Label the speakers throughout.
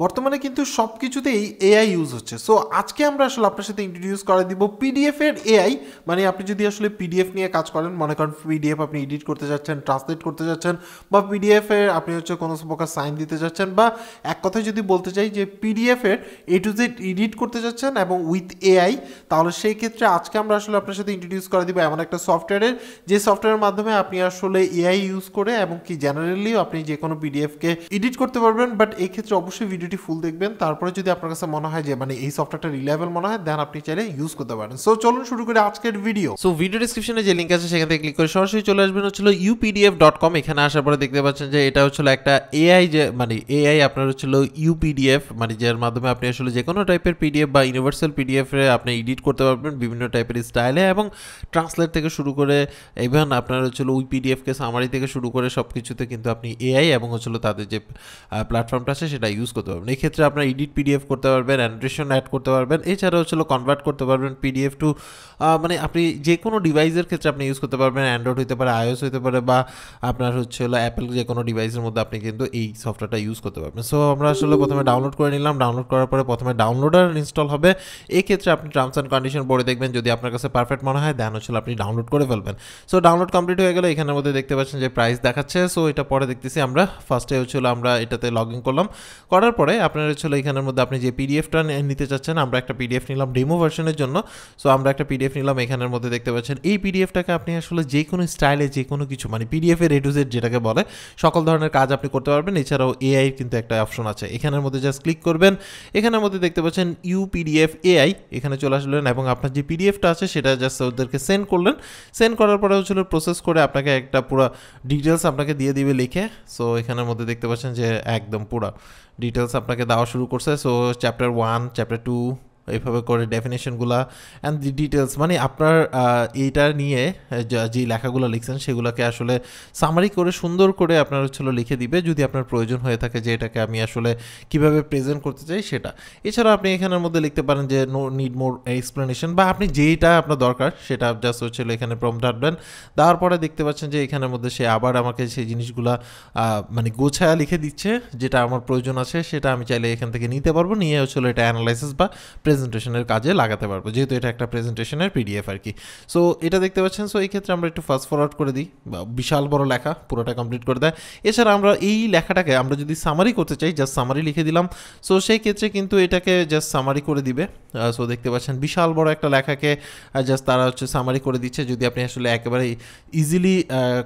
Speaker 1: বর্তমানে কিন্তু সব কিছুতেই এআই ইউজ হচ্ছে। সো আজকে আমরা আসলে আপনার সাথে ইন্ট্রোডিউস করে দিব পিডিএফের এআই। মানে আপনি যদি আসলে পিডিএফ নিয়ে কাজ করেন, মনে করেন পিডিএফ আপনি এডিট করতে যাচ্ছেন, ট্রান্সলেট করতে যাচ্ছেন, বা পিডিএফের আপনি কোনো প্রকার সাইন দিতে যাচ্ছেন, বা এক কথায় যদি বলতে চাই যে পিডিএফের এ টু জেড এডিট করতে যাচ্ছেন এবং উইথ এআই, তাহলে সেই ক্ষেত্রে আজকে আমরা আসলে আপনার সাথে ইন্ট্রোডিউস করে দিব এমন একটা সফটওয়্যারের, যে সফটওয়্যারের মাধ্যমে আপনি আসলে এআই ইউজ করে এবং কি জেনারেলিও আপনি যে কোনো পিডিএফকে এডিট করতে পারবেন। বাট এই ক্ষেত্রে অবশ্যই ভিডিওটি ফুল দেখবেন, তারপরে যদি আপনার কাছে মনে হয় যে মানে এই সফটওয়্যারটা রিলায়েবল মনে হয়, দেন আপনি চাইলে ইউজ করতে পারেন। সো চলুন শুরু করে আজকের ভিডিও। সো ভিডিও ডেসক্রিপশনে যে লিঙ্ক আছে সেখান থেকে ক্লিক করে সরাসরি চলে আসবেন হচ্ছিল updf.com। এখানে আসার পরে দেখতে পাচ্ছেন যে এটা হচ্ছিল একটা এআই, যে মানে এআই আপনার হচ্ছিল ইউপিডিএফ, মানে যার মাধ্যমে আপনি আসলে যে কোনো টাইপের পিডিএফ বা ইউনিভার্সাল পিডিএফ এ আপনি এডিট করতে পারবেন বিভিন্ন টাইপের স্টাইলে, এবং ট্রান্সলেট থেকে শুরু করে ইভেন আপনার হচ্ছিল ওই পিডিএফকে সামারি থেকে শুরু করে সব কিছুতে কিন্তু আপনি এআই এবং হচ্ছিল তাদের যে প্ল্যাটফর্মটা আছে সেটা ইউজ করতে পারবেন। এই ক্ষেত্রে আপনার এডিট পিডিএফ করতে পারবেন, অ্যানোটেশন অ্যাড করতে পারবেন, এছাড়া হচ্ছিল কনভার্ট করতে পারবেন পিডিএফ টু, মানে আপনি যে কোনো ডিভাইসের ক্ষেত্রে আপনি ইউজ করতে পারবেন। অ্যান্ড্রয়েড হতে পারে, আইওএস হতে পারে, বা আপনার হচ্ছিল অ্যাপেল যে কোনো ডিভাইসের মধ্যে আপনি কিন্তু এই সফটওয়্যারটা ইউজ করতে পারবেন। সো আমরা আসলে প্রথমে ডাউনলোড করে নিলাম। ডাউনলোড করার পরে প্রথমে ডাউনলোডার ইনস্টল হবে। এই ক্ষেত্রে আপনি টার্মস অ্যান্ড কন্ডিশন পড়ে দেখবেন, যদি আপনার কাছে পারফেক্ট মনে হয় দেন হচ্ছিল আপনি ডাউনলোড করে ফেলবেন। সো ডাউনলোড কমপ্লিট হয়ে গেলে এখানের মধ্যে দেখতে পাচ্ছেন যে প্রাইস দেখাচ্ছে। সো এটা পরে দেখতেছি আমরা। ফার্স্টে হচ্ছিল আমরা এটাতে লগ ইন করলাম, করার পরে আপনার হচ্ছিল এখানের মধ্যে আপনি যে পিডিএফটা নিতে চাচ্ছেন, আমরা একটা পিডিএফ নিলাম ডেমো ভার্সনের জন্য। সো আমরা একটা পিডিএফ নিলাম, এখানের মধ্যে দেখতে পাচ্ছেন এই পিডিএফটাকে আপনি আসলে যে কোনো স্টাইলে যে কোনো কিছু, মানে পিডিএফের এ টু জেড যেটাকে বলে সকল ধরনের কাজ আপনি করতে পারবেন। এছাড়াও এআই কিন্তু একটা অপশন আছে, এখানের মধ্যে জাস্ট ক্লিক করবেন। এখানের মধ্যে দেখতে পাচ্ছেন ইউপিডিএফ এআই, এখানে চলে আসলেন এবং আপনার যে পিডিএফটা আছে সেটা জাস্ট ওদেরকে সেন্ড করলেন। সেন্ড করার পরে হচ্ছিল প্রসেস করে আপনাকে একটা পুরো ডিটেলস আপনাকে দিয়ে দিবে লিখে। সো এখানের মধ্যে দেখতে পাচ্ছেন যে একদম পুরো ডিটেলস আপনাকে দেওয়া শুরু করছে। সো চ্যাপ্টার 1, চ্যাপ্টার 2 এইভাবে করে ডেফিনেশনগুলো অ্যান্ড দি ডিটেলস, মানে আপনার এইটা নিয়ে যে লেখাগুলো লিখছেন সেগুলোকে আসলে সামারি করে সুন্দর করে আপনার হচ্ছিল লিখে দিবে, যদি আপনার প্রয়োজন হয়ে থাকে যে এটাকে আমি আসলে কিভাবে প্রেজেন্ট করতে চাই সেটা। এছাড়া আপনি এখানের মধ্যে লিখতে পারেন যে নো নিড মোর এক্সপ্লেনেশন, বা আপনি যেইটা আপনার দরকার সেটা জাস্ট হচ্ছিল এখানে প্রম্পট ডাটবেন। দেওয়ার পরে দেখতে পাচ্ছেন যে এখানের মধ্যে সে আবার আমাকে সেই জিনিসগুলো মানে গোছায়া লিখে দিচ্ছে, যেটা আমার প্রয়োজন আছে সেটা আমি চাইলে এখান থেকে নিতে পারবো, নিয়ে হচ্ছিল এটা অ্যানালাইসিস বা প্রেজেন্টেশনের কাজে লাগাতে পারবো, যেহেতু এটা একটা প্রেজেন্টেশনের পিডিএফ আর কি। সো এটা দেখতে পাচ্ছেন। সো এই ক্ষেত্রে আমরা একটু ফাস্ট ফরওয়ার্ড করে দিই, বিশাল বড় লেখা পুরোটা কমপ্লিট করে দেয়। এছাড়া আমরা এই লেখাটাকে আমরা যদি সামারি করতে চাই, জাস্ট সামারি লিখে দিলাম। সো সেই ক্ষেত্রে কিন্তু এটাকে জাস্ট সামারি করে দিবে। সো দেখতে পাচ্ছেন বিশাল বড় একটা লেখাকে জাস্ট তারা হচ্ছে সামারি করে দিচ্ছে। যদি আপনি আসলে একেবারে ইজিলি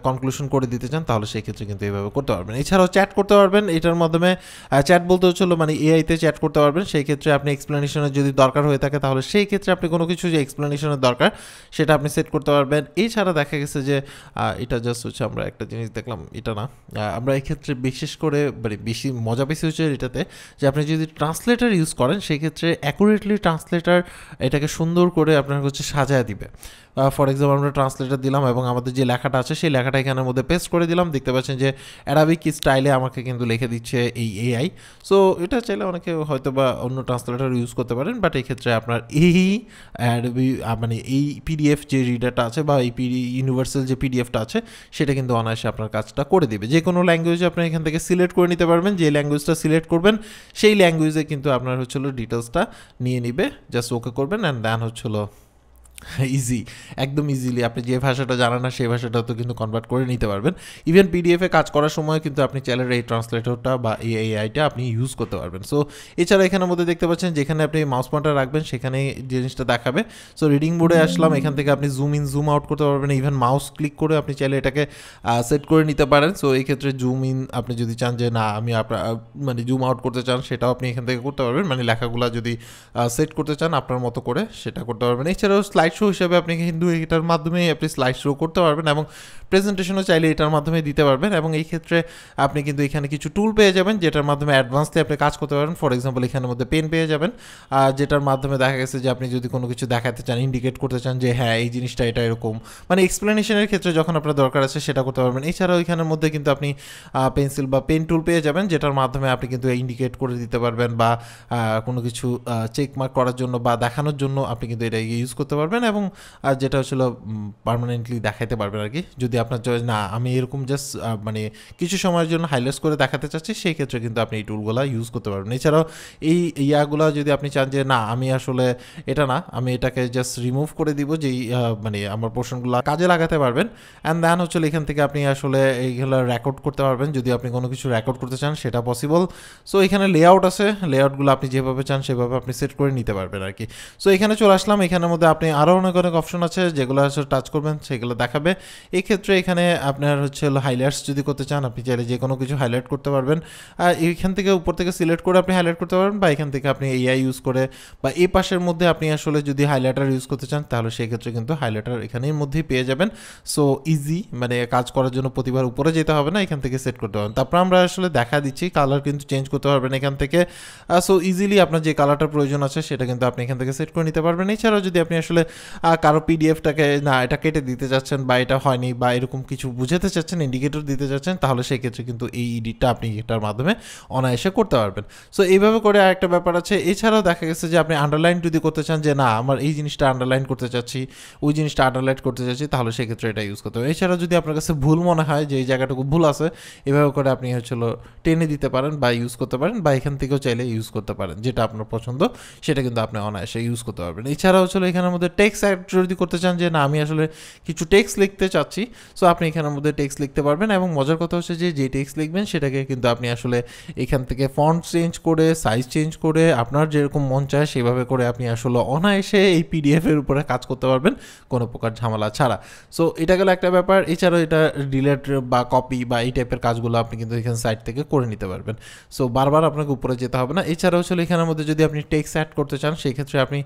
Speaker 1: কনক্লুশন করে দিতে চান তাহলে সেই ক্ষেত্রে কিন্তু এইভাবে করতে পারবেন। এছাড়াও চ্যাট করতে পারবেন এটার মাধ্যমে। চ্যাট বলতে হচ্ছিল মানে এআইতে চ্যাট করতে পারবেন। সেই ক্ষেত্রে আপনি এক্সপ্লেনেশনের যদি দরকার হয়ে থাকে তাহলে সেই ক্ষেত্রে আপনি কোনো কিছু যে এক্সপ্লেনেশনের দরকার সেটা আপনি সেট করতে পারবেন। এছাড়া দেখা গেছে যে এটা জাস্ট হচ্ছে আমরা একটা জিনিস দেখলাম, এটা না, আমরা এই ক্ষেত্রে বিশেষ করে মানে বেশি মজা পেয়েছি হচ্ছে এটাতে, যে আপনি যদি ট্রান্সলেটার ইউজ করেন সেই ক্ষেত্রে অ্যাকুরেটলি ট্রান্সলেটার এটাকে সুন্দর করে আপনার হচ্ছে সাজায় দিবে। ফর এক্সাম্পল আমরা ট্রান্সলেটার দিলাম এবং আমাদের যে লেখাটা আছে সেই লেখাটা এখানের মধ্যে পেস্ট করে দিলাম। দেখতে পাচ্ছেন যে অ্যারাবিক স্টাইলে আমাকে কিন্তু লিখে দিচ্ছে এই এআই। সো এটা চাইলে অনেকে হয়তো বা অন্য ট্রান্সলেটার ইউজ করতে পারেন, বাট এই ক্ষেত্রে আপনার এই মানে এই পিডিএফ যে রিডারটা আছে বা এই ইউনিভার্সাল যে পিডিএফটা আছে সেটা কিন্তু অনায়াসে আপনার কাজটা করে দেবে। যে কোনো ল্যাঙ্গুয়েজে আপনি এখান থেকে সিলেক্ট করে নিতে পারবেন, যে ল্যাঙ্গুয়েজটা সিলেক্ট করবেন সেই ল্যাঙ্গুয়েজে কিন্তু আপনার হচ্ছিল ডিটেলসটা নিয়ে নিবে। জাস্ট ওকে করবেন অ্যান্ড দেন হচ্ছিল ইজি, একদম ইজিলি আপনি যে ভাষাটা জানেন না সেই ভাষাটাও তো কিন্তু কনভার্ট করে নিতে পারবেন। ইভেন পিডিএফে কাজ করার সময় কিন্তু আপনি চাইলে এই ট্রান্সলেটরটা বা এই এআইটা আপনি ইউজ করতে পারবেন। সো এছাড়া এখানের মধ্যে দেখতে পাচ্ছেন যেখানে আপনি মাউস পয়েন্টার রাখবেন সেখানে জিনিসটা দেখাবে। সো রিডিং মোডে আসলাম, এখান থেকে আপনি জুম ইন জুম আউট করতে পারবেন। ইভেন মাউস ক্লিক করে আপনি চাইলে এটাকে সেট করে নিতে পারেন। সো এই ক্ষেত্রে জুম ইন আপনি যদি চান যে না আমি আপনার মানে জুম আউট করতে চান সেটাও আপনি এখান থেকে করতে পারবেন, মানে লেখাগুলো যদি সেট করতে চান আপনার মতো করে সেটা করতে পারবেন। এছাড়াও স্লাইড শো হিসেবে আপনি কিন্তু এটার মাধ্যমেই আপনি স্লাইড শো করতে পারবেন এবং প্রেজেন্টেশনও চাইলে এটার মাধ্যমে দিতে পারবেন। এবং এই ক্ষেত্রে আপনি কিন্তু এখানে কিছু টুল পেয়ে যাবেন যেটার মাধ্যমে অ্যাডভান্সলি আপনি কাজ করতে পারবেন। ফর এক্সাম্পল এখানের মধ্যে পেন পেয়ে যাবেন, যেটার মাধ্যমে দেখা গেছে যে আপনি যদি কোনো কিছু দেখাতে চান, ইন্ডিকেট করতে চান যে হ্যাঁ এই জিনিসটা এটা এরকম, মানে এক্সপ্লেনেশনের ক্ষেত্রে যখন আপনার দরকার আছে সেটা করতে পারবেন। এছাড়াও এখানের মধ্যে কিন্তু আপনি পেন্সিল বা পেন টুল পেয়ে যাবেন, যেটার মাধ্যমে আপনি কিন্তু ইন্ডিকেট করে দিতে পারবেন বা কোনো কিছু চেক মার্ক করার জন্য বা দেখানোর জন্য আপনি কিন্তু এটা ইউজ করতে পারবেন। পারবেন এবং যেটা হচ্ছিল পার্মানেন্টলি দেখাতে পারবেন আর কি। যদি আপনার না আমি এরকম জাস্ট মানে কিছু সময়ের জন্য হাইলাইটস করে দেখাতে চাচ্ছি, সেই ক্ষেত্রে কিন্তু আপনি এই টুলগুলো ইউজ করতে পারবেন। এছাড়াও এই ইয়াগুলো যদি আপনি চান যে না আমি আসলে এটা না, আমি এটাকে জাস্ট রিমুভ করে দিব, যেই মানে আমার পোর্শনগুলো কাজে লাগাতে পারবেন। অ্যান্ড দেন হচ্ছে এখান থেকে আপনি আসলে এইগুলো রেকর্ড করতে পারবেন, যদি আপনি কোনো কিছু রেকর্ড করতে চান সেটা পসিবল। সো এখানে লেআউট আছে, লেআউটগুলো আপনি যেভাবে চান সেভাবে আপনি সেট করে নিতে পারবেন আর কি। সো এখানে চলে আসলাম, এখানের মধ্যে আপনি আরও অনেক অনেক অপশন আছে যেগুলো আসলে টাচ করবেন সেগুলো দেখাবে। এই ক্ষেত্রে এখানে আপনার হচ্ছে হাইলাইটস যদি করতে চান আপনি চাইলে যে কোনো কিছু হাইলাইট করতে পারবেন। এইখান থেকে উপর থেকে সিলেক্ট করে আপনি হাইলাইট করতে পারবেন, বা এখান থেকে আপনি এআই ইউজ করে বা এই পাশের মধ্যে আপনি আসলে যদি হাইলাইটার ইউজ করতে চান তাহলে সেক্ষেত্রে কিন্তু হাইলাইটার এখানের মধ্যেই পেয়ে যাবেন। সো ইজি, মানে কাজ করার জন্য প্রতিবার উপরে যেতে হবে না, এখান থেকে সেট করতে পারবেন। তারপর আমরা আসলে দেখা দিচ্ছি কালার কিন্তু চেঞ্জ করতে পারবেন এখান থেকে। সো ইজিলি আপনার যে কালারটার প্রয়োজন আছে সেটা কিন্তু আপনি এখান থেকে সেট করে নিতে পারবেন। এছাড়াও যদি আপনি আসলে কারো পিডিএফটাকে না এটা কেটে দিতে চাচ্ছেন বা এটা হয়নি বা এরকম কিছু বুঝাতে চাচ্ছেন, ইন্ডিকেটর দিতে চাচ্ছেন, তাহলে সেই ক্ষেত্রে কিন্তু এই এডিটটা আপনি এটার মাধ্যমে অনায়াসে করতে পারবেন। সো এইভাবে করে আরেকটা ব্যাপার আছে। এছাড়াও দেখা গেছে যে আপনি আন্ডারলাইন যদি করতে চান, যে না আমার এই জিনিসটা আন্ডারলাইন করতে চাচ্ছি, ওই জিনিসটা আন্ডারলাইন করতে চাচ্ছি, তাহলে সেক্ষেত্রে এটা ইউজ করতে হবে। এছাড়াও যদি আপনার কাছে ভুল মনে হয় যে এই জায়গাটুকু ভুল আছে, এভাবে করে আপনি হচ্ছিল টেনে দিতে পারেন বা ইউজ করতে পারেন, বা এখান থেকেও চাইলে ইউজ করতে পারেন, যেটা আপনার পছন্দ সেটা কিন্তু আপনি অনায়াসে ইউজ করতে পারবেন। এছাড়াও হচ্ছিল এখানের মধ্যে টেক্সট অ্যাড যদি করতে চান, যে না আমি আসলে কিছু টেক্সট লিখতে চাচ্ছি, সো আপনি এখানের মধ্যে টেক্সট লিখতে পারবেন। এবং মজার কথা হচ্ছে যে টেক্সট লিখবেন সেটাকে কিন্তু আপনি আসলে এখান থেকে ফন্ট চেঞ্জ করে, সাইজ চেঞ্জ করে, আপনার যেরকম মন চায় সেভাবে করে আপনি আসলে অনায়াসে এই পিডিএফের উপরে কাজ করতে পারবেন কোনো প্রকার ঝামেলা ছাড়া। সো এটা গেল একটা ব্যাপার। এছাড়াও এটা ডিলেট বা কপি বা এই টাইপের কাজগুলো আপনি কিন্তু এখানে সাইট থেকে করে নিতে পারবেন। সো বারবার আপনাকে উপরে যেতে হবে না। এছাড়াও ছিল এখানের মধ্যে যদি আপনি টেক্সট অ্যাড করতে চান, সেই ক্ষেত্রে আপনি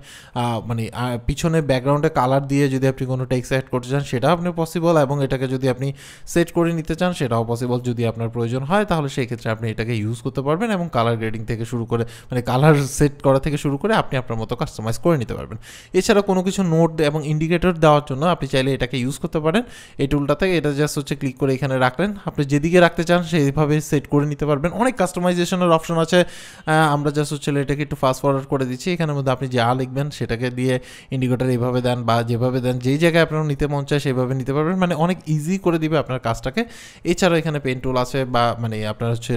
Speaker 1: মানে পিছনে ব্যাকগ্রাউন্ডে কালার দিয়ে যদি আপনি কোনো টেক্সট অ্যাড করতে চান সেটাও আপনি পসিবল, এবং এটাকে যদি আপনি সেট করে নিতে চান সেটাও পসিবল। যদি আপনার প্রয়োজন হয় তাহলে সেই ক্ষেত্রে আপনি এটাকে ইউজ করতে পারবেন, এবং কালার গ্রেডিং থেকে শুরু করে মানে কালার সেট করা থেকে শুরু করে আপনি আপনার মতো কাস্টমাইজ করে নিতে পারবেন। এছাড়া কোনো কিছু নোট এবং ইন্ডিকেটর দেওয়ার জন্য আপনি চাইলে এটাকে ইউজ করতে পারেন এই টুলটাতে। এটা জাস্ট হচ্ছে ক্লিক করে এখানে রাখলেন, আপনি যেদিকে রাখতে চান সেইভাবে সেট করে নিতে পারবেন। অনেক কাস্টমাইজেশনের অপশন আছে, আমরা জাস্ট হচ্ছে এটাকে একটু ফাস্ট ফরওয়ার্ড করে দিচ্ছি। এখানের মধ্যে আপনি যা লিখবেন সেটাকে দিয়ে ইন্ডিকেটর এইভাবে দেন বা যেভাবে দেন, যেই জায়গায় আপনার নিতে মন চায় সেভাবে নিতে পারবেন, মানে অনেক ইজি করে দিবে আপনার কাজটাকে। এছাড়াও এখানে পেন টুল আছে, বা মানে আপনার হচ্ছে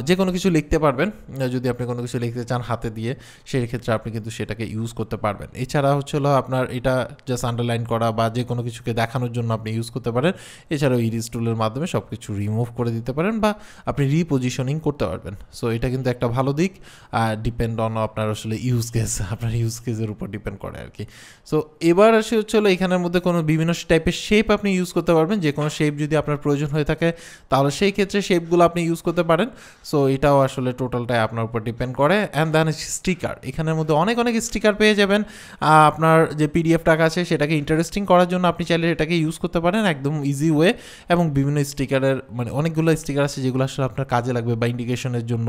Speaker 1: যে কোনো কিছু লিখতে পারবেন। যদি আপনি কোনো কিছু লিখতে চান হাতে দিয়ে, সেই ক্ষেত্রে আপনি কিন্তু সেটাকে ইউজ করতে পারবেন। এছাড়া হচ্ছে আপনার এটা জাস্ট আন্ডারলাইন করা বা যে কোনো কিছুকে দেখানোর জন্য আপনি ইউজ করতে পারেন। এছাড়াও ইরিজ টুলের মাধ্যমে সব কিছু রিমুভ করে দিতে পারেন বা আপনি রিপোজিশনিং করতে পারবেন। সো এটা কিন্তু একটা ভালো দিক, ডিপেন্ড অন আপনার আসলে ইউজ কেস, আপনার ইউজ কেসের উপর ডিপেন্ড করে আর কি। সো এবার আসে হচ্ছে এখানের মধ্যে কোনো বিভিন্ন টাইপের শেপ আপনি ইউজ করতে পারবেন। যে কোনো শেপ যদি আপনার প্রয়োজন হয়ে থাকে তাহলে সেই ক্ষেত্রে শেপগুলো আপনি ইউজ করতে পারেন। সো এটাও আসলে টোটালটাই আপনার উপর ডিপেন্ড করে। অ্যান্ড দেন স্টিকার, এখানের মধ্যে অনেক অনেক স্টিকার পেয়ে যাবেন। আপনার যে পিডিএফটা আছে সেটাকে ইন্টারেস্টিং করার জন্য আপনি চাইলে এটাকে ইউজ করতে পারেন একদম ইজি ওয়ে। এবং বিভিন্ন স্টিকারের মানে অনেকগুলো স্টিকার আছে যেগুলো আসলে আপনার কাজে লাগবে বা ইন্ডিকেশনের জন্য,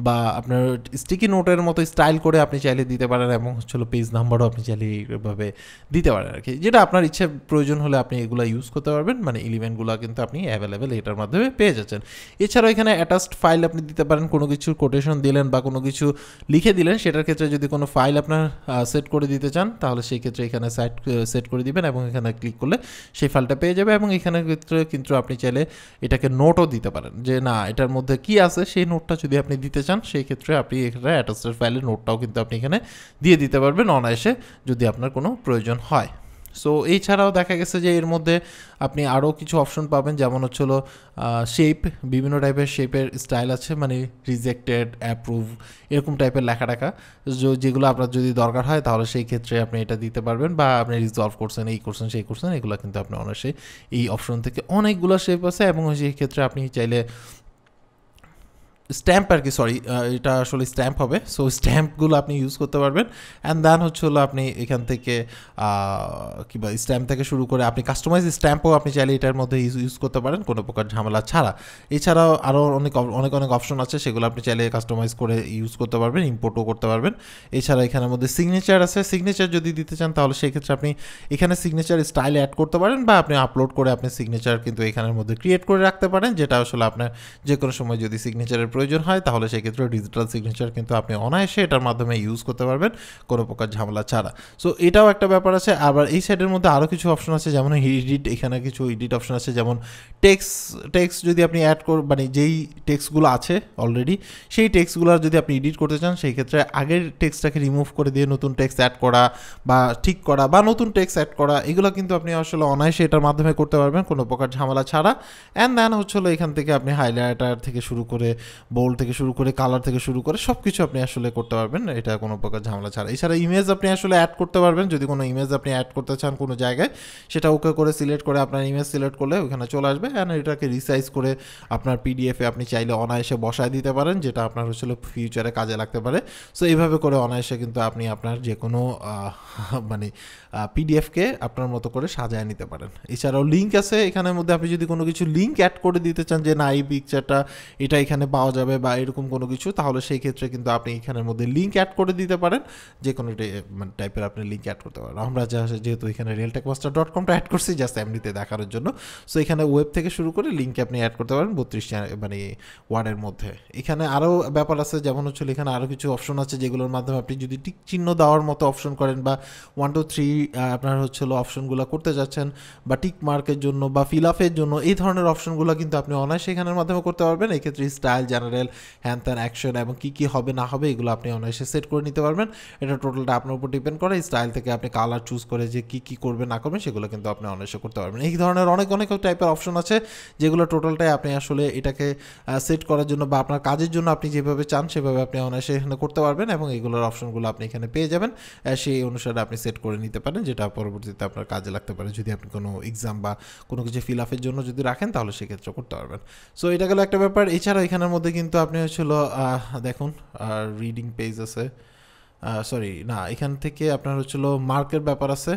Speaker 1: বা আপনার স্টিকি নোটের মতো স্টাইল করে আপনি চাইলে দিতে পারেন, এবং হচ্ছে পেজ নাম্বারও আপনি চাইলে এইভাবে দিতে পারেন আর কি। যেটা আপনার ইচ্ছে প্রয়োজন হলে আপনি এগুলো ইউজ করতে পারবেন, মানে এলিমেন্টগুলো কিন্তু আপনি অ্যাভেলেবেল এটার মাধ্যমে পেয়ে যাচ্ছেন। এছাড়াও এখানে অ্যাটাচড ফাইল আপনি দিতে পারেন, কোনো কিছু কোটেশন দিলেন বা কোনো কিছু লিখে দিলেন, সেটার ক্ষেত্রে যদি কোনো ফাইল আপনার সেট করে দিতে চান তাহলে সেই ক্ষেত্রে এখানে সেট করে দিবেন এবং এখানে ক্লিক করলে সেই ফাইলটা পেয়ে যাবে। এবং এখানের ক্ষেত্রে কিন্তু আপনি চাইলে এটাকে নোটও দিতে পারেন, যে না এটার মধ্যে কি আছে সেই নোটটা যদি আপনি দিতে চান সেই ক্ষেত্রে আপনি এখানে অ্যাটাচড ফাইলের নোটটাও কিন্তু আপনি এখানে দিয়ে দিতে পারবেন অনায়াসে, যদি আপনার কোনো প্রয়োজন হয়। সো এছাড়াও দেখা গেছে যে এর মধ্যে আপনি আরও কিছু অপশন পাবেন, যেমন হচ্ছিল শেপ, বিভিন্ন টাইপের শেপের স্টাইল আছে, মানে রিজেক্টেড, অ্যাপ্রুভ, এরকম টাইপের লেখা টাকা, যেগুলো আপনার যদি দরকার হয় তাহলে সেই ক্ষেত্রে আপনি এটা দিতে পারবেন। বা আপনি রিজলভ করছেন, এই করছেন, সেই করছেন, এগুলো কিন্তু আপনি অনায়াসে এই অপশন থেকে অনেকগুলো শেপ আছে। এবং সেই ক্ষেত্রে আপনি চাইলে স্ট্যাম্প আর কি, সরি এটা আসলে স্ট্যাম্প হবে। সো স্ট্যাম্পগুলো আপনি ইউজ করতে পারবেন। অ্যান্ড দেন হচ্ছে আপনি এখান থেকে কিংবা স্ট্যাম্প থেকে শুরু করে আপনি কাস্টমাইজ স্ট্যাম্পও আপনি চাইলে এটার মধ্যে ইউজ করতে পারেন কোনো প্রকার ঝামেলা ছাড়া। এছাড়াও আরও অনেক অনেক অপশন আছে, সেগুলো আপনি চাইলে কাস্টমাইজ করে ইউজ করতে পারবেন, ইম্পোর্টও করতে পারবেন। এছাড়া এখানের মধ্যে সিগনেচার আছে, সিগনেচার যদি দিতে চান তাহলে সেই ক্ষেত্রে আপনি এখানে সিগনেচার স্টাইল অ্যাড করতে পারেন, বা আপনি আপলোড করে আপনি সিগনেচার কিন্তু এখানের মধ্যে ক্রিয়েট করে রাখতে পারেন, যেটা আসলে আপনার যে কোনো সময় যদি সিগনেচারের প্রয়োজন হয় তাহলে সেক্ষেত্রে ডিজিটাল সিগনেচার কিন্তু আপনি অনায়াসে এটার মাধ্যমে ইউজ করতে পারবেন কোনো প্রকার ঝামেলা ছাড়া। সো এটাও একটা ব্যাপার আছে। আবার এই সাইডের মধ্যে আরও কিছু অপশন আছে, যেমন এডিট, এখানে কিছু এডিট অপশন আছে, যেমন টেক্সট যদি আপনি অ্যাড মানে যেই টেক্সটগুলো আছে অলরেডি সেই টেক্সটগুলো যদি আপনি এডিট করতে চান সেই ক্ষেত্রে আগের টেক্সটটাকে রিমুভ করে দিয়ে নতুন টেক্সট অ্যাড করা বা ঠিক করা বা নতুন টেক্সট অ্যাড করা, এগুলো কিন্তু আপনি আসলে অনায়াসে এটার মাধ্যমে করতে পারবেন কোনো প্রকার ঝামেলা ছাড়া। অ্যান্ড দেন হচ্ছিল এখান থেকে আপনি হাইলাইটার থেকে শুরু করে বোল্ড থেকে শুরু করে কালার থেকে শুরু করে সব কিছু আপনি আসলে করতে পারবেন এটা কোনো প্রকার ঝামেলা ছাড়া। এছাড়া ইমেজ আপনি আসলে অ্যাড করতে পারবেন, যদি কোনো ইমেজ আপনি অ্যাড করতে চান কোনো জায়গায় সেটা ওকে করে সিলেক্ট করে আপনার ইমেজ সিলেক্ট করলে ওখানে চলে আসবে। অ্যান্ড এটাকে রিসাইজ করে আপনার পিডিএফে আপনি চাইলে অনায়াসে বসায় দিতে পারেন, যেটা আপনার হচ্ছিল ফিউচারে কাজে লাগতে পারে। সো এইভাবে করে অনায়াসে কিন্তু আপনি আপনার যে কোনো মানে পিডিএফকে আপনার মতো করে সাজায় নিতে পারেন। এছাড়াও লিঙ্ক আছে এখানের মধ্যে, আপনি যদি কোনো কিছু লিঙ্ক অ্যাড করে দিতে চান যে না এই পিকচারটা এটা এখানে পাওয়া যাবে বা এরকম কোনো কিছু, তাহলে সেই ক্ষেত্রে কিন্তু আপনি এখানের মধ্যে লিঙ্ক অ্যাড করে দিতে পারেন, যে কোনো টাইপের আপনি লিঙ্ক অ্যাড করতে পারেন। আমরা যেহেতু এখানে realtechmaster.com অ্যাড করছি জাস্ট এমনিতে দেখানোর জন্য, সো এখানে ওয়েব থেকে শুরু করে লিঙ্ক আপনি অ্যাড করতে পারেন 32 মানে ওয়ার্ডের মধ্যে। এখানে আরও ব্যাপার আছে, যেমন হচ্ছে এখানে আরও কিছু অপশন আছে যেগুলোর মাধ্যমে আপনি যদি টিক চিহ্ন দেওয়ার মতো অপশন করেন বা 1 2 3 আপনার হচ্ছিল অপশনগুলো করতে যাচ্ছেন বা টিক মার্কের জন্য বা ফিল আপের জন্য, এই ধরনের অপশনগুলো কিন্তু আপনি অনায়াসে এখানের মাধ্যমে করতে পারবেন। এক্ষেত্রে স্টাইল, জেনারেল, হ্যান ত্যান, অ্যাকশন এবং কী হবে না হবে এগুলো আপনি অনায়াসে সেট করে নিতে পারবেন। এটা টোটালটা আপনার উপর ডিপেন্ড করে। স্টাইল থেকে আপনি কালার চুজ করে যে কী করবে না করবেন সেগুলো কিন্তু আপনি অনায়াসে করতে পারবেন। এই ধরনের অনেক টাইপের অপশন আছে যেগুলো টোটালটাই আপনি আসলে এটাকে সেট করার জন্য বা আপনার কাজের জন্য আপনি যেভাবে চান সেভাবে আপনি অনায়াসে এখানে করতে পারবেন এবং এগুলোর অপশনগুলো আপনি এখানে পেয়ে যাবেন। সেই অনুসারে আপনি সেট করে নিতে পারেন, যেটা পরবর্তীতে আপনার কাজে লাগতে পারে। যদি আপনি কোনো এক্সাম বা কোনো কিছু ফিল আপের জন্য যদি রাখেন তাহলে সেক্ষেত্রে করতে পারবেন। সো এটা গেল একটা ব্যাপার। এছাড়াও এখানের মধ্যে কিন্তু আপনি হচ্ছিল দেখুন রিডিং পেজ আছে, সরি না, এখান থেকে আপনার হচ্ছিল মার্কের ব্যাপার আছে,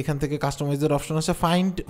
Speaker 1: এখান থেকে কাস্টমাইজের অপশন আছে,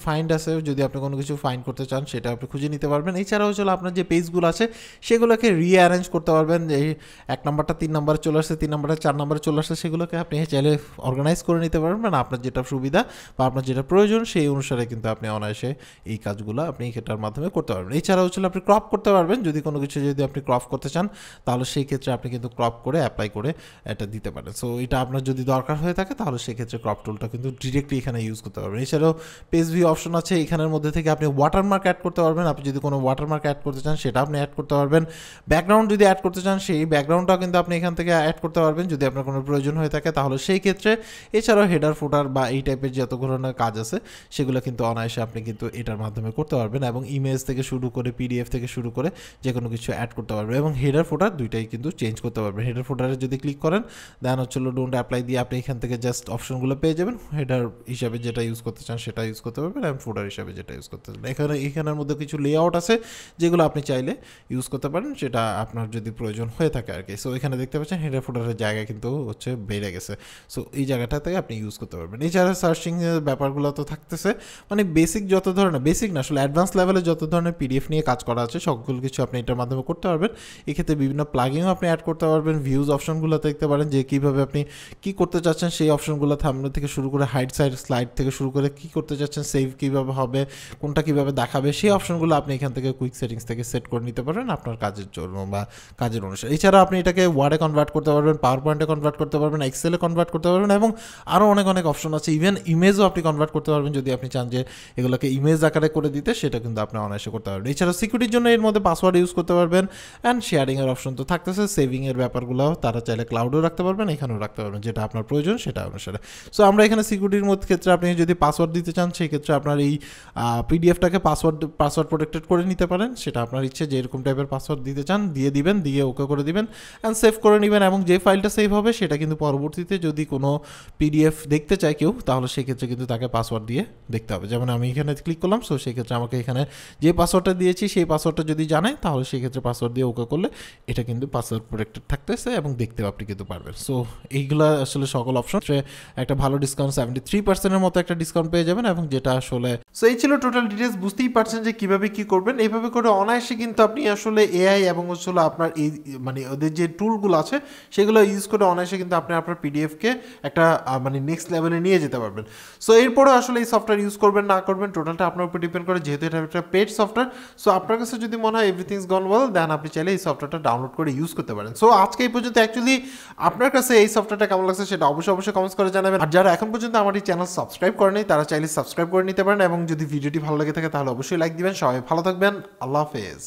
Speaker 1: ফাইন্ড আছে, যদি আপনি কোনো কিছু ফাইন্ড করতে চান সেটা আপনি খুঁজে নিতে পারবেন। এছাড়া হচ্ছিল আপনার যে পেজগুলো আছে সেগুলোকে রিঅ্যারেঞ্জ করতে পারবেন, এই 1 নাম্বারটা 3 নাম্বারে চলে আসছে, 3 নাম্বারটা 4 নাম্বারে চলে আসছে, সেগুলোকে আপনি চাইলে অর্গানাইজ করে নিতে পারবেন। আপনার যেটা সুবিধা বা আপনার যেটা প্রয়োজন সেই অনুসারে কিন্তু আপনি অনায়াসে এই কাজগুলো আপনি এটার মাধ্যমে করতে পারবেন। এছাড়া হচ্ছিল আপনি ক্রপ করতে পারবেন, যদি কোনো কিছু যদি আপনি ক্রপ করতে চান তাহলে সেই ক্ষেত্রে আপনি কিন্তু ক্রপ করে অ্যাপ্লাই করে এটা দিতে পারেন। সো এটা আপনার যদি দরকার হয়ে থাকে তাহলে সেক্ষেত্রে ক্রপ টুলটা কিন্তু ডিরেক্টলি এখানে ইউজ করতে পারবেন। এছাড়াও পেজ ভিউ অপশন আছে, এখানের মধ্যে থেকে আপনি ওয়াটারমার্ক অ্যাড করতে পারবেন। আপনি যদি কোনো ওয়াটারমার্ক অ্যাড করতে চান সেটা আপনি অ্যাড করতে পারবেন। ব্যাকগ্রাউন্ড যদি অ্যাড করতে চান সেই ব্যাকগ্রাউন্ডটাও কিন্তু আপনি এখান থেকে অ্যাড করতে পারবেন যদি আপনার কোনো প্রয়োজন হয়ে থাকে তাহলে সেই ক্ষেত্রে। এছাড়াও হেডার ফুটার বা এই টাইপের যত ধরনের কাজ আছে সেগুলো কিন্তু অনায়াসে আপনি কিন্তু এটার মাধ্যমে করতে পারবেন এবং ইমেজ থেকে শুরু করে পিডিএফ থেকে শুরু করে যে কোনো কিছু অ্যাড করতে পারবেন এবং হেডার ফুটার দুইটাই কিন্তু চেঞ্জ করতে পারবেন। হেডার ফুটারে যদি ক্লিক করেন দেন হচ্ছিল ডোন্ট অ্যাপ্লাই দিয়ে আপনি এখান থেকে জাস্ট অপশনগুলো পেয়ে যাবেন। হেডার হিসাবে যেটা ইউজ করতে চান সেটা ইউজ করতে পারবেন এবং ফুটার হিসাবে যেটা ইউজ করতে চান। এখানের মধ্যে কিছু লেআউট আছে যেগুলো আপনি চাইলে ইউজ করতে পারেন, সেটা আপনার যদি প্রয়োজন হয়ে থাকে আর কি। সো এখানে দেখতে পাচ্ছেন হেডার ফুটারের জায়গা কিন্তু হচ্ছে বেড়ে গেছে, সো এই জায়গাটাতে আপনি ইউজ করতে পারবেন। এছাড়া সার্চিং এর ব্যাপারগুলো তো থাকতেছে, মানে বেসিক যত ধরনের, বেসিক না আসলে অ্যাডভান্স লেভেলে যত ধরনের পিডিএফ নিয়ে কাজ করা আছে সকল কিছু আপনি এটার মাধ্যমে করতে পারবেন। এক্ষেত্রে বিভিন্ন প্লাগিনও আপনি অ্যাড করতে পারবেন। ভিউজ অপশনগুলো দেখতে পারেন যে কীভাবে আপনি কী করতে চাচ্ছেন সেই অপশনগুলো থাম্বনেল থেকে শুরু করে হাইড সাইড স্লাইড থেকে শুরু করে কী করতে চাচ্ছেন, সেভ কীভাবে হবে, কোনটা কীভাবে দেখাবে সেই অপশনগুলো আপনি এখান থেকে কুইক সেটিংস থেকে সেট করে নিতে পারবেন আপনার কাজের জন্য বা কাজের অনুসারে। এছাড়া আপনি এটাকে ওয়ার্ডে কনভার্ট করতে পারবেন, পাওয়ার পয়েন্টে কনভার্ট করতে পারবেন, এক্সেলে কনভার্ট করতে পারবেন এবং আরও অনেক অপশন আছে। ইভেন ইমেজও আপনি কনভার্ট করতে পারবেন যদি আপনি চান যে এগুলোকে ইমেজ আকারে করে দিতে, সেটা কিন্তু আপনি অনায়াসে করতে পারবেন। এছাড়া সিকিউরিটির জন্য এর মধ্যে পাসওয়ার্ড ইউজ করতে পারবেন অ্যান্ড শেয়ারিংয়ের অপশন তো থাকতেছে। সেভিংয়ের ব্যাপারগুলো তারা চাইলে ক্লাউডেও রাখতে পারবেন, এখানেও রাখতে পারবেন, যেটা আপনার প্রয়োজন সেটা অনুসারে। সো আমরা এখানে সিকিউরিটির মধ্যে ক্ষেত্রে আপনি যদি পাসওয়ার্ড দিতে চান সেই ক্ষেত্রে আপনার এই পিডিএফটাকে পাসওয়ার্ড প্রোটেক্টেড করে নিতে পারেন, সেটা আপনার ইচ্ছে যে এরকম টাইপের পাসওয়ার্ড দিতে চান দিয়ে দিবেন, দিয়ে ওকে করে দিবেন অ্যান্ড সেভ করে নেবেন এবং যে ফাইলটা সেভ হবে সেটা কিন্তু পরবর্তীতে যদি কোনো পিডিএফ দেখতে চায় কেউ তাহলে সেক্ষেত্রে কিন্তু তাকে পাসওয়ার্ড দিয়ে দেখতে হবে। যেমন আমি এখানে ক্লিক করলাম, সো সেক্ষেত্রে আমাকে এখানে যে পাসওয়ার্ডটা দিয়েছি সেই পাসওয়ার্ডটা যদি জানে তাহলে সেক্ষেত্রে পাসওয়ার্ড দিয়ে ওকে করলে এটা কিন্তু পাসওয়ার্ড প্রোটেক্টেড থাকতেছে এবং দেখতেও আপনি কিন্তু পারবেন। সো সো এইগুলো আসলে সকল অপশন একটা ভালো ডিসকাউন্ট 73% মতো একটা ডিসকাউন্ট পেয়ে যাবেন, এবং যেটা আসলে সো এই ছিল টোটাল ডিটেলস। বুঝতেই পারছেন যে কিভাবে কি করবেন। এইভাবে করে অনায়াসে কিন্তু আপনি আসলে এআই এবং হচ্ছিল আপনার এই মানে ওদের যে টুলগুলো আছে সেগুলো ইউজ করে অনায়াসে কিন্তু আপনি আপনার পিডিএফকে একটা মানে নেক্সট লেভেলে নিয়ে যেতে পারবেন। সো এরপরে আসলে এই সফটওয়্যার ইউজ করবেন না করবেন টোটালটা আপনার উপর ডিপেন্ড করে, যেহেতু এটা একটা পেড সফটওয়্যার। সো আপনার কাছে যদি মনে হয় এভরিথিং ইজ গন ওয়েল, দেন আপনি চাইলে এই সফটওয়্যারটা ডাউনলোড করে ইউজ করতে পারেন। সো আজকে এই পর্যন্ত। অ্যাকচুয়ালি আপনার কাছে এই সফটওয়্যারটা কেমন লাগছে সেটা অবশ্যই কমেন্টস করে জানাবেন। আর যারা এখন পর্যন্ত আমার এই চ্যানেল সাবস্ক্রাইব করেনি তারা চাইলে সাবস্ক্রাইব করে নিতে পারেন, এবং যদি ভিডিওটি ভালো লেগে থাকে তাহলে অবশ্যই লাইক দিবেন। সবাই ভালো থাকবেন, আল্লাহ হাফেজ।